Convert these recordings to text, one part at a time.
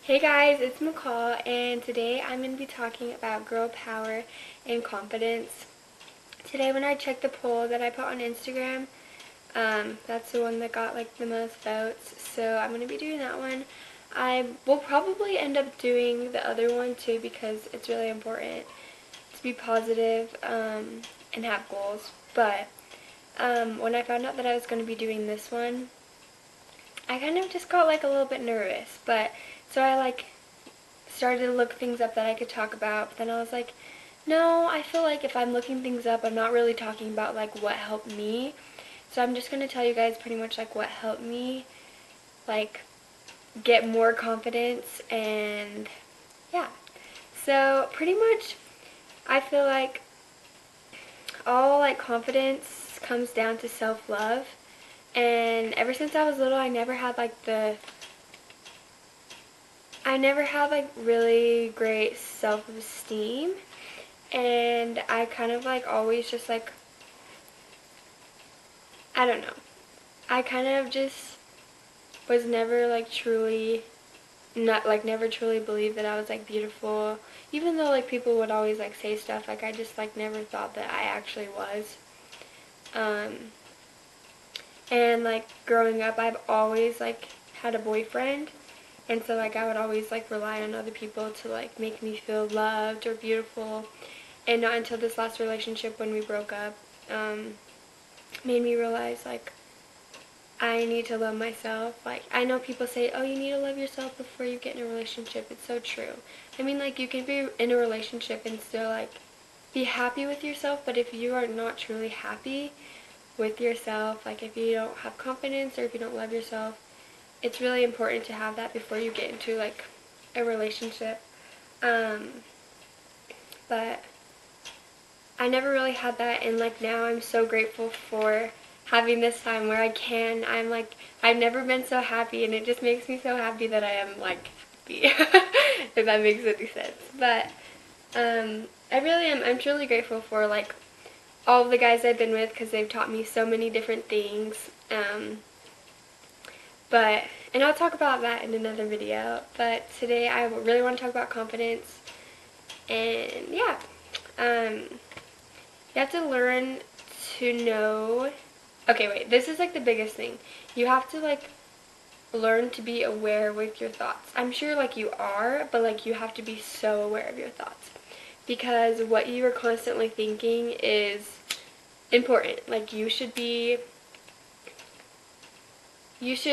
Hey guys, it's McCall, and today I'm going to be talking about girl power and confidence. Today when I checked the poll that I put on Instagram, that's the one that got like the most votes, so I'm going to be doing that one. I will probably end up doing the other one too because it's really important to be positive and have goals, but when I found out that I was going to be doing this one, I kind of just got like a little bit nervous, but so I started to look things up that I could talk about, but then I was like, no, I feel like if I'm looking things up, I'm not really talking about like what helped me. So I'm just going to tell you guys pretty much like what helped me like get more confidence, and yeah. So pretty much I feel like all like confidence comes down to self-love. And ever since I was little, I never had like really great self-esteem, and I kind of like always just like, I don't know. I kind of just was never like truly not like never truly believed that I was like beautiful. Even though like people would always like say stuff, like I just like never thought that I actually was. Um and like growing up, I've always like had a boyfriend. And so like I would always like rely on other people to like make me feel loved or beautiful. And not until this last relationship when we broke up, made me realize like I need to love myself. Like I know people say, oh, you need to love yourself before you get in a relationship. It's so true. I mean, like you can be in a relationship and still like be happy with yourself, but if you are not truly happy with yourself, like if you don't have confidence or if you don't love yourself, it's really important to have that before you get into like a relationship. Um, but I never really had that, and like now I'm so grateful for having this time where I'm like, I've never been so happy, and it just makes me so happy that I am like happy, if that makes any sense. But I really am, I'm truly grateful for like all of the guys I've been with because they've taught me so many different things. And I'll talk about that in another video. But today I really want to talk about confidence. And yeah, you have to learn to know. Okay, wait, this is like the biggest thing. You have to like learn to be aware with your thoughts. I'm sure like you are, but like you have to be so aware of your thoughts. Because what you are constantly thinking is important. Like you should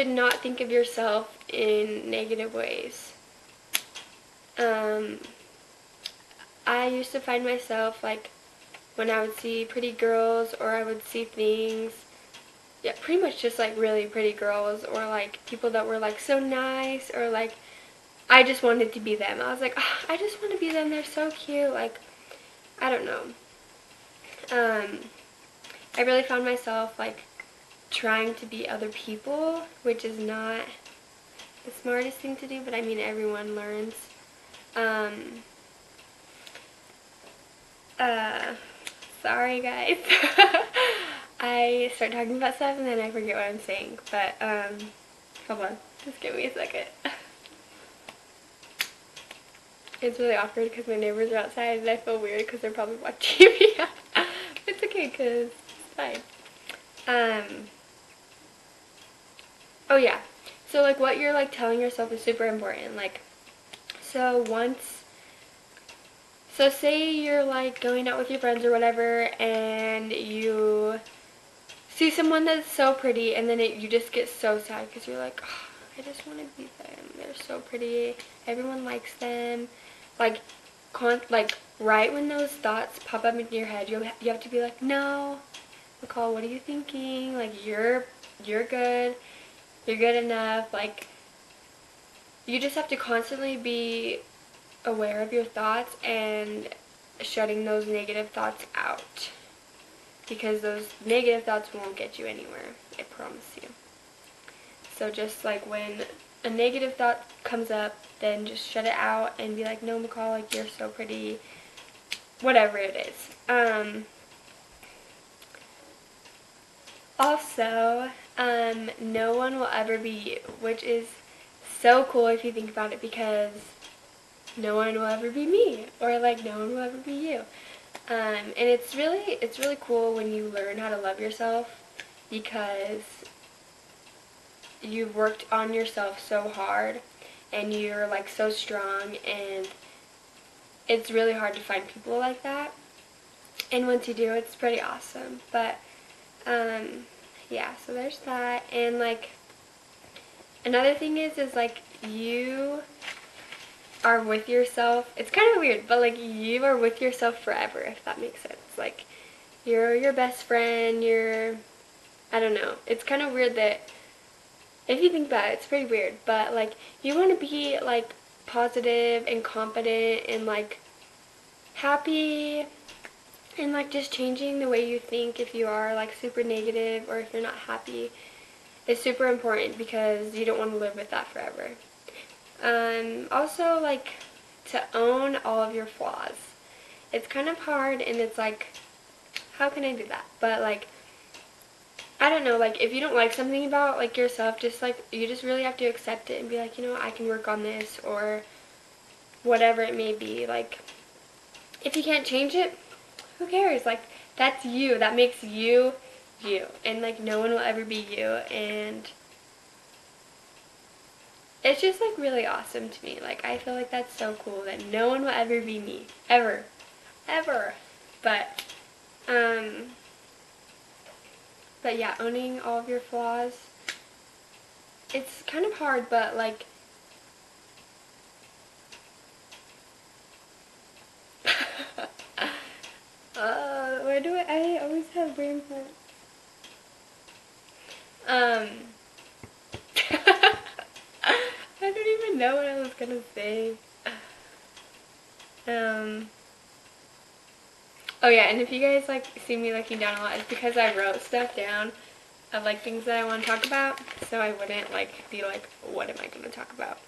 not think of yourself in negative ways. Um, I used to find myself like when I would see pretty girls or I would see things, yeah, pretty much just like really pretty girls or like people that were like so nice, or like I just wanted to be them. I was like, oh, I just want to be them. They're so cute. Like, I don't know. Um, I really found myself like trying to be other people, which is not the smartest thing to do, but I mean everyone learns. Um, uh, Sorry guys. I start talking about stuff and then I forget what I'm saying, but hold on, just give me a second. It's really awkward because my neighbors are outside and I feel weird because they're probably watching me. It's okay because it's fine. Um, oh yeah, so like what you're like telling yourself is super important. Like, so once, so say you're like going out with your friends or whatever and you see someone that's so pretty, and then you just get so sad because you're like, oh, I just want to be them. They're so pretty. Everyone likes them. Like, like right when those thoughts pop up into your head, you have to be like, no, McCall, what are you thinking? Like, you're good. You're good enough. Like, you just have to constantly be aware of your thoughts and shutting those negative thoughts out, because those negative thoughts won't get you anywhere, I promise you. So just like when a negative thought comes up, then just shut it out and be like, no, McCall, like you're so pretty, whatever it is. Also, no one will ever be you, which is so cool if you think about it, because no one will ever be me, or like no one will ever be you. And it's really cool when you learn how to love yourself, because you've worked on yourself so hard and you're like so strong, and it's really hard to find people like that. And once you do, it's pretty awesome. But yeah, so there's that. And like another thing is like you are with yourself. It's kind of weird, but like you are with yourself forever, if that makes sense. Like you're your best friend, I don't know. It's kind of weird that if you think about it, it's pretty weird, but like you want to be like positive and confident and like happy, and like just changing the way you think if you are like super negative or if you're not happy is super important, because you don't want to live with that forever. Also, like, to own all of your flaws. It's kind of hard, and it's like, how can I do that? But like, I don't know, like if you don't like something about like yourself, just like you just really have to accept it and be like, you know, I can work on this, or whatever it may be. Like if you can't change it, who cares? Like that's you. That makes you you. And like no one will ever be you, and it's just like really awesome to me. Like I feel like that's so cool that no one will ever be me. Ever. Ever. But um but yeah, owning all of your flaws, it's kind of hard, but like where do I always have brain fart. Um I don't even know what I was gonna say. Um oh yeah, and if you guys like see me looking down a lot, it's because I wrote stuff down of like things that I want to talk about, so I wouldn't like be like, what am I going to talk about?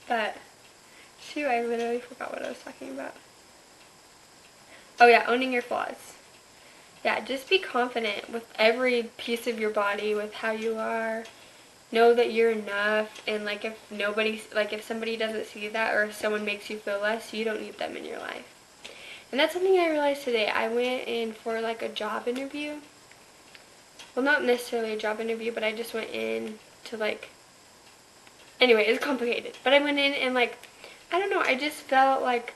But shoot, I literally forgot what I was talking about. Oh yeah, owning your flaws. Yeah, just be confident with every piece of your body, with how you are. Know that you're enough, and like if somebody doesn't see that, or if someone makes you feel less, you don't need them in your life. And that's something I realized today. I went in for like a job interview. Well, not necessarily a job interview, but I just went in to like, anyway, it's complicated. But I went in and like, I don't know, I just felt like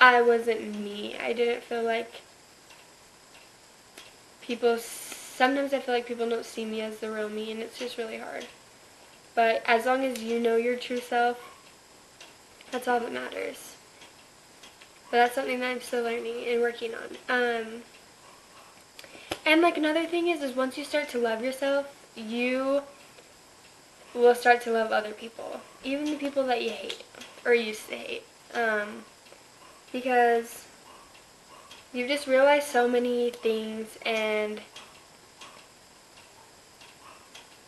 I wasn't me. I didn't feel like sometimes I feel like people don't see me as the real me, and it's just really hard. But as long as you know your true self, that's all that matters. But that's something that I'm still learning and working on. And like another thing is once you start to love yourself, you will start to love other people, even the people that you hate or used to hate, because you've just realized so many things. And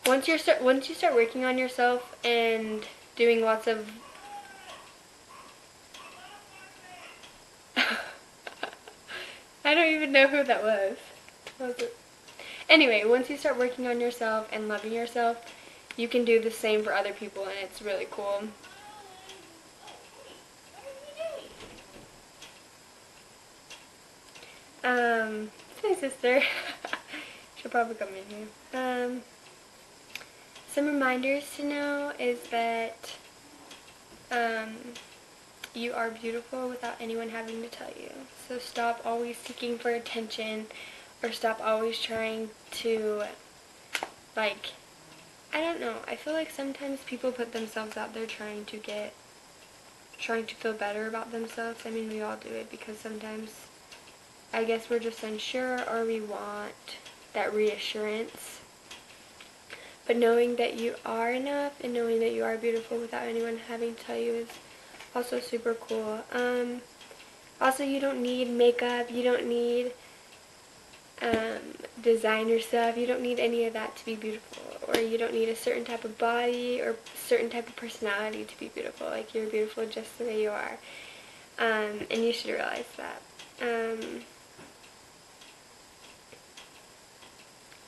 once you start working on yourself and doing lots of I don't even know who that was. What was it? Anyway, once you start working on yourself and loving yourself, you can do the same for other people, and it's really cool. It's my sister. She'll probably come in here. Some reminders to know is that you are beautiful without anyone having to tell you. So stop always seeking for attention, or stop always trying to, like, I don't know. I feel like sometimes people put themselves out there trying to feel better about themselves. I mean, we all do it because sometimes I guess we're just unsure, or we want that reassurance. But knowing that you are enough and knowing that you are beautiful without anyone having to tell you is also super cool. Also, you don't need makeup. You don't need designer stuff. You don't need any of that to be beautiful. Or you don't need a certain type of body or certain type of personality to be beautiful. Like, you're beautiful just the way you are. And you should realize that.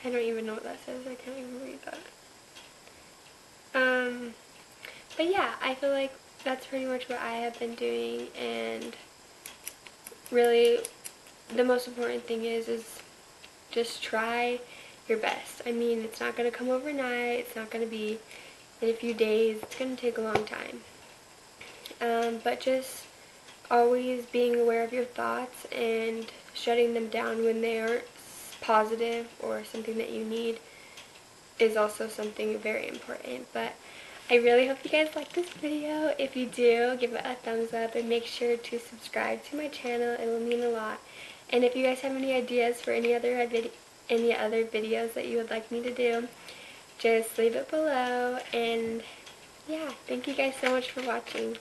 I don't even know what that says. I can't even read that. But yeah, I feel like that's pretty much what I have been doing, and really the most important thing is just try your best. I mean, it's not going to come overnight. It's not going to be in a few days. It's going to take a long time. But just always being aware of your thoughts and shutting them down when they aren't positive or something that you need is also something very important. But I really hope you guys like this video. If you do, give it a thumbs up and make sure to subscribe to my channel. It will mean a lot. And if you guys have any ideas for any other videos that you would like me to do, just leave it below. And yeah, thank you guys so much for watching.